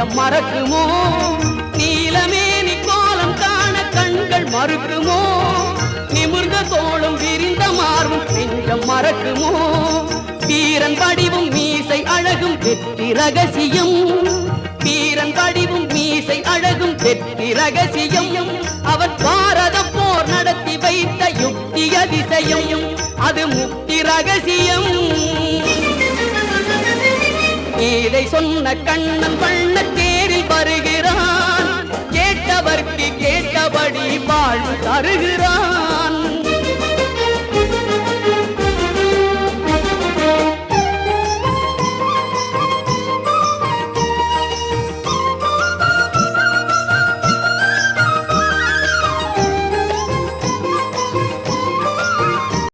நெஞ்சம் மறக்குமோ நீலமேனி கோலம் காண கண்கள் மறுக்குமோ நிமிர்ந்த தோளும் விரிந்த மார்பும் நெஞ்சம் மறக்குமோ வீரன் வடிவும் மீசை அழகும் வெற்றி ரகசியம் வீரன் வடிவும் மீசை அழகும் வெற்றி ரகசியம் அவர் பாரத போர் நடத்தி வைத்த யுக்தி அதிசயம் அது முக்தி ரகசியம் இதை சொன்ன கண்ணன் வண்ண தேரில் வருகிறான் கேட்டவர்க்கு கேட்டபடி வாழ்வு தருகிறான்